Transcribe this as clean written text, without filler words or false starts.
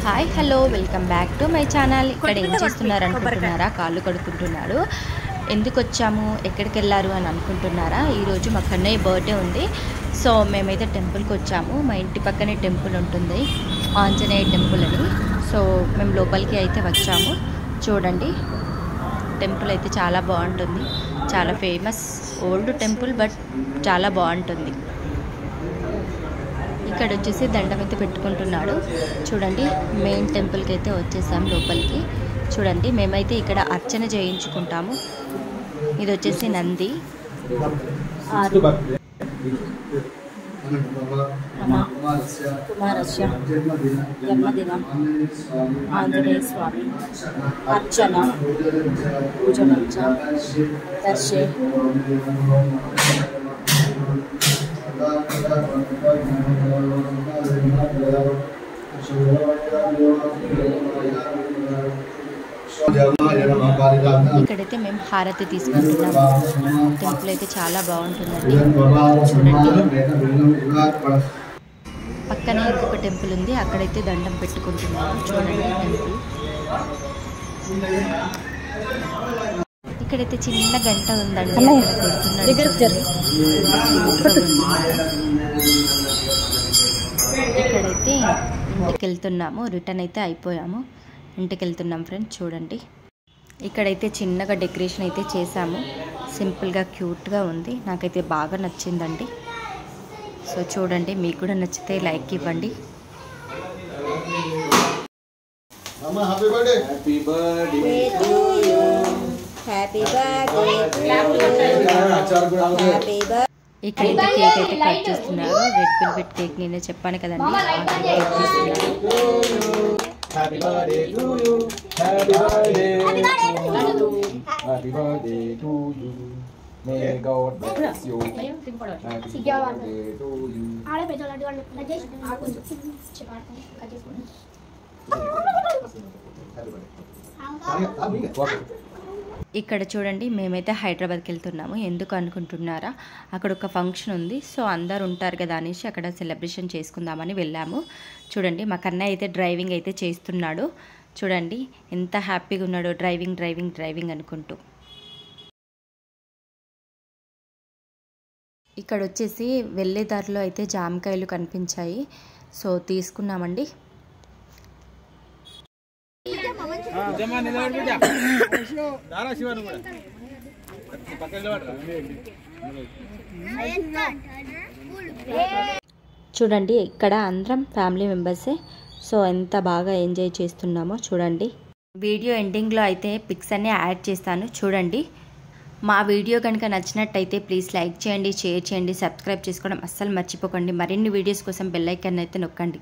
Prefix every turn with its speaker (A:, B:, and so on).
A: Hi hello welcome back to my channel. ఇక్కడ ఏం చేస్తున్నారు అనుకుంటున్నారా? కాళ్ళు కడుక్కుంటున్నాడు. ఎందుకు వచ్చాము, ఎక్కడికి వెళ్ళారు అని అనుకుంటున్నారా? ఈరోజు మా కన్నయ్య బర్త్డే ఉంది. సో మేమైతే టెంపుల్కి వచ్చాము. మా ఇంటి పక్కనే టెంపుల్ ఉంటుంది, ఆంజనేయ టెంపుల్ అని. సో మేము లోపలికి అయితే వచ్చాము. చూడండి, టెంపుల్ అయితే చాలా బాగుంటుంది. చాలా ఫేమస్ ఓల్డ్ టెంపుల్, బట్ చాలా బాగుంటుంది. ఇక్కడ వచ్చేసి దండం అయితే పెట్టుకుంటున్నాడు. చూడండి, మెయిన్ టెంపుల్కి అయితే వచ్చేసాం లోపలికి. చూడండి, మేమైతే ఇక్కడ అర్చన చేయించుకుంటాము. ఇది వచ్చేసి నంది. కుమారస్య జన్మదినం ఆంజనేయ స్వామి అర్చన పూజనంచ దర్శే ఇక్కడైతే మేము హారతి తీసుకుంటున్నాము. టెంపుల్ అయితే చాలా బాగుంటుందండి. చూడండి, పక్కనే ఇంకొక టెంపుల్ ఉంది, అక్కడైతే దండం పెట్టుకుంటున్నాము. చూడండి టెంపుల్. ఇక్కడైతే చిన్న గంట ఉందండి, ఇక్కడైతే ఇంటికి వెళ్తున్నాము. రిటర్న్ అయితే అయిపోయాము, ఇంటికి వెళ్తున్నాం ఫ్రెండ్స్. చూడండి, ఇక్కడైతే చిన్నగా డెకరేషన్ అయితే చేసాము. సింపుల్గా క్యూట్గా ఉంది. నాకైతే బాగా నచ్చిందండి. సో చూడండి, మీకు కూడా నచ్చితే లైక్ ఇవ్వండి. ఇక్కడైతే కేక్ అయితే కట్ చేస్తున్నారు. రెడ్ వెల్వెట్ కేక్, నేనే చెప్పాను కదండి, ఆ కేక్ చేస్తున్నారు.
B: Happy birthday to you. Happy birthday. Happy birthday to you. May God bless you. Happy birthday to you.
A: ఇక్కడ చూడండి, మేమైతే హైదరాబాద్కి వెళ్తున్నాము. ఎందుకు అనుకుంటున్నారా? అక్కడ ఒక ఫంక్షన్ ఉంది. సో అందరు ఉంటారు కదా అనేసి అక్కడ సెలబ్రేషన్ చేసుకుందామని వెళ్ళాము. చూడండి, మా కన్నయ్య అయితే డ్రైవింగ్ అయితే చేస్తున్నాడు. చూడండి ఎంత హ్యాపీగా ఉన్నాడో, డ్రైవింగ్ డ్రైవింగ్ డ్రైవింగ్ అనుకుంటూ. ఇక్కడ వచ్చేసి వెళ్ళే దారిలో అయితే జామకాయలు కనిపించాయి. సో తీసుకున్నామండి. చూడండి, ఇక్కడ అందరం ఫ్యామిలీ మెంబర్సే. సో ఎంత బాగా ఎంజాయ్ చేస్తున్నామో చూడండి. వీడియో ఎండింగ్లో అయితే పిక్స్ అన్నీ యాడ్ చేస్తాను, చూడండి. మా వీడియో కనుక నచ్చినట్టయితే ప్లీజ్ లైక్ చేయండి, షేర్ చేయండి, సబ్స్క్రైబ్ చేసుకోవడం అస్సలు మర్చిపోకండి. మరిన్ని వీడియోస్ కోసం బెల్ ఐకాన్ అయితే నొక్కండి.